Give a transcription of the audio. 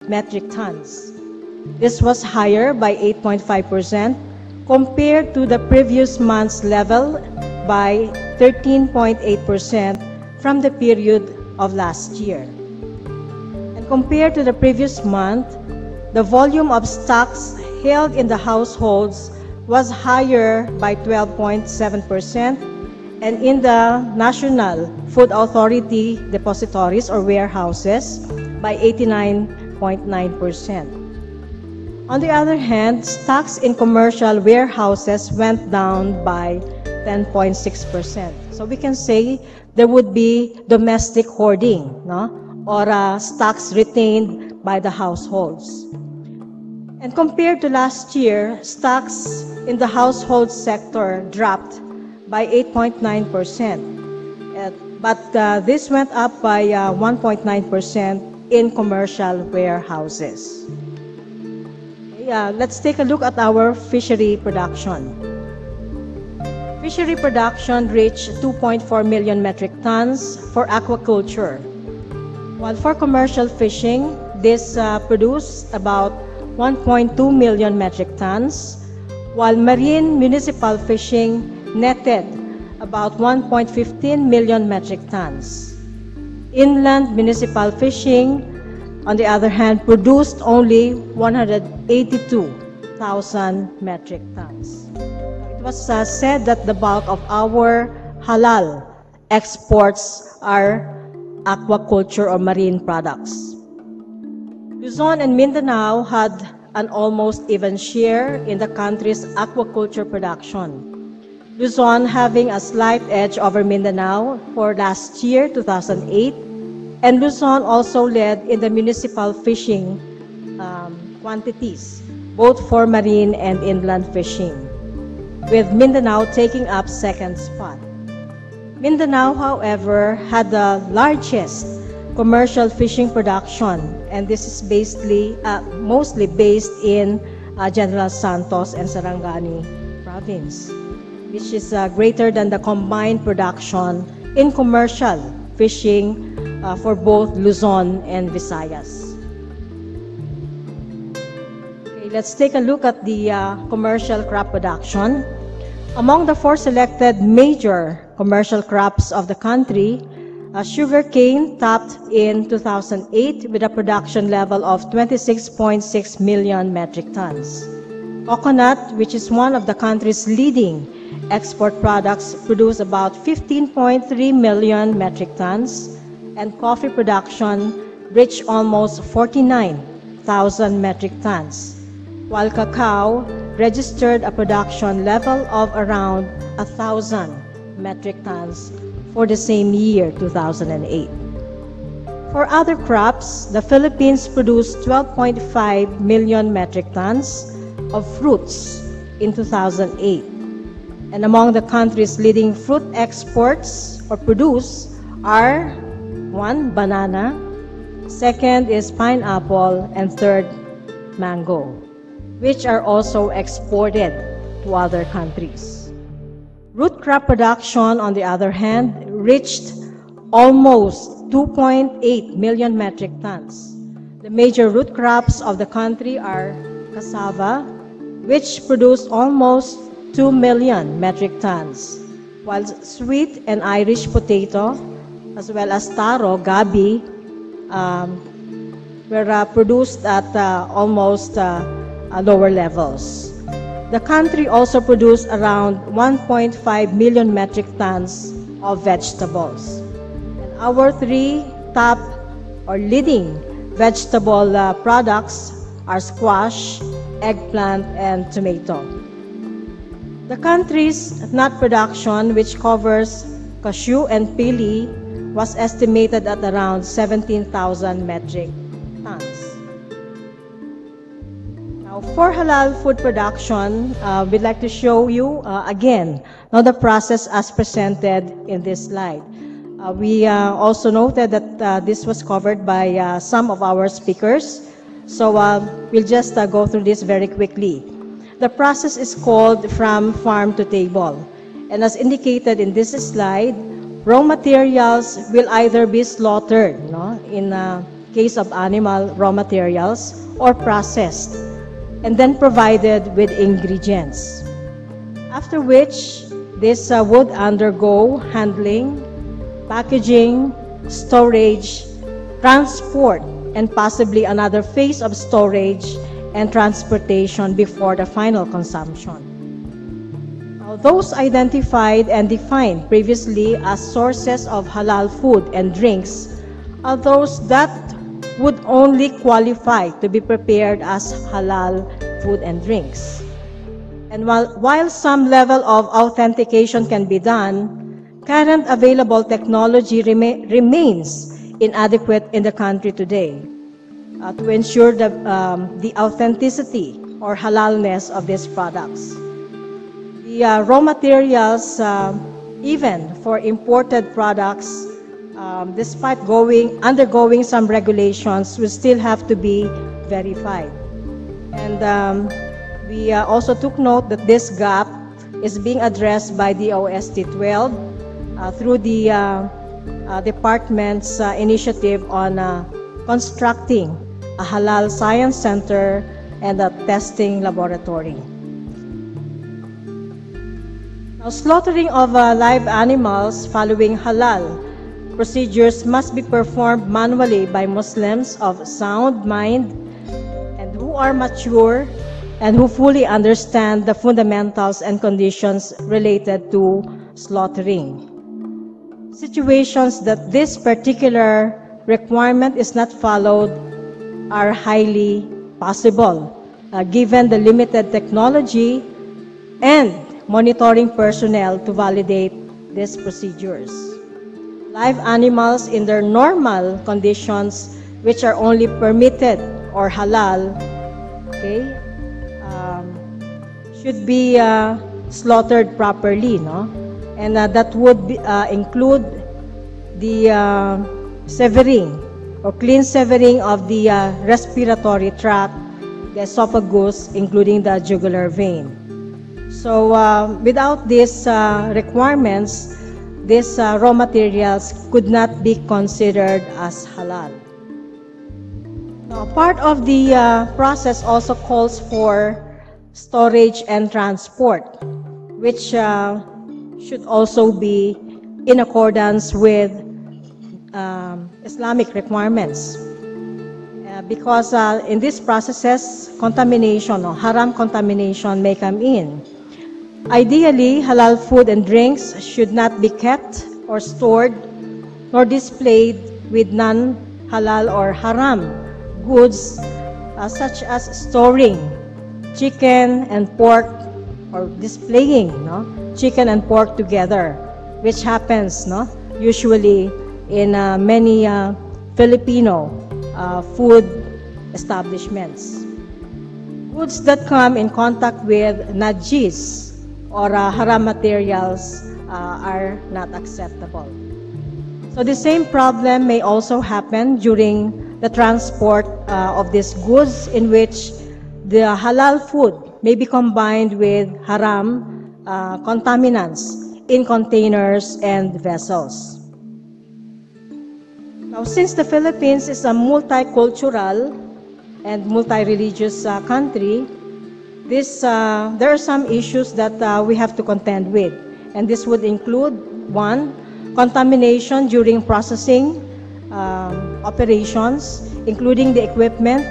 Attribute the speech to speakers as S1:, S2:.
S1: metric tons. This was higher by 8.5% compared to the previous month's level by 13.8% from the period of last year. And compared to the previous month, the volume of stocks held in the households was higher by 12.7%, and in the National Food Authority depositories or warehouses by 89.9%. On the other hand, stocks in commercial warehouses went down by 10.6%. So we can say there would be domestic hoarding, no? Or stocks retained by the households. And compared to last year, stocks in the household sector dropped by 8.9%. But this went up by 1.9% in commercial warehouses. Let's take a look at our fishery production. Fishery production reached 2.4 million metric tons for aquaculture, while for commercial fishing, this produced about 1.2 million metric tons, while marine municipal fishing netted about 1.15 million metric tons. Inland municipal fishing, on the other hand, produced only 182,000 metric tons. It was said that the bulk of our halal exports are aquaculture or marine products. Luzon and Mindanao had an almost even share in the country's aquaculture production. Luzon having a slight edge over Mindanao for last year, 2008, and Luzon also led in the municipal fishing quantities, both for marine and inland fishing, with Mindanao taking up second spot. Mindanao, however, had the largest commercial fishing production, and this is mostly based in General Santos and Sarangani province, which is greater than the combined production in commercial fishing for both Luzon and Visayas. Okay, let's take a look at the commercial crop production. Among the 4 selected major commercial crops of the country, sugarcane topped in 2008 with a production level of 26.6 million metric tons. Coconut, which is one of the country's leading export products, produced about 15.3 million metric tons, and coffee production reached almost 49,000 metric tons, while cacao registered a production level of around 1,000 metric tons for the same year, 2008. For other crops, the Philippines produced 12.5 million metric tons of fruits in 2008. And among the country's leading fruit exports or produce are 1, banana, 2nd is pineapple, and 3rd, mango, which are also exported to other countries. Root crop production, on the other hand, reached almost 2.8 million metric tons. The major root crops of the country are cassava, which produced almost 2 million metric tons, while sweet and Irish potato, as well as taro, gabi, were produced at almost lower levels. The country also produced around 1.5 million metric tons of vegetables. And our 3 top or leading vegetable products are squash, eggplant, and tomato. The country's nut production, which covers cashew and pili, was estimated at around 17,000 metric tons. Now, for halal food production, we'd like to show you again the process as presented in this slide. We also noted that this was covered by some of our speakers, so we'll just go through this very quickly. The process is called from farm to table, and as indicated in this slide, raw materials will either be slaughtered in case of animal raw materials, or processed, and then provided with ingredients. After which, this would undergo handling, packaging, storage, transport, and possibly another phase of storage and transportation before the final consumption. Now, those identified and defined previously as sources of halal food and drinks are those that would only qualify to be prepared as halal food and drinks. And while some level of authentication can be done, current available technology remains inadequate in the country today to ensure the authenticity or halalness of these products. The raw materials, even for imported products, despite undergoing some regulations, will still have to be verified. And we also took note that this gap is being addressed by the OST 12 through the department's initiative on constructing a halal science center and a testing laboratory. Now, slaughtering of live animals following halal procedures must be performed manually by Muslims of sound mind and who are mature and who fully understand the fundamentals and conditions related to slaughtering. Situations that this particular requirement is not followed are highly possible, given the limited technology and monitoring personnel to validate these procedures. Live animals in their normal conditions, which are only permitted or halal, okay, should be slaughtered properly, no? And that would include the severing or clean severing of the respiratory tract, the esophagus, including the jugular vein. So without these requirements, these raw materials could not be considered as halal. Now, part of the process also calls for storage and transport, which should also be in accordance with Islamic requirements. Because in these processes, contamination or haram contamination may come in. Ideally, halal food and drinks should not be kept or stored nor displayed with non-halal or haram goods, such as storing chicken and pork or displaying chicken and pork together, which happens usually in many Filipino food establishments. Goods that come in contact with najis or haram materials are not acceptable. So the same problem may also happen during the transport of these goods, in which the halal food may be combined with haram contaminants in containers and vessels. Now, since the Philippines is a multicultural and multi-religious country, there are some issues that we have to contend with. And this would include, one, contamination during processing operations, including the equipment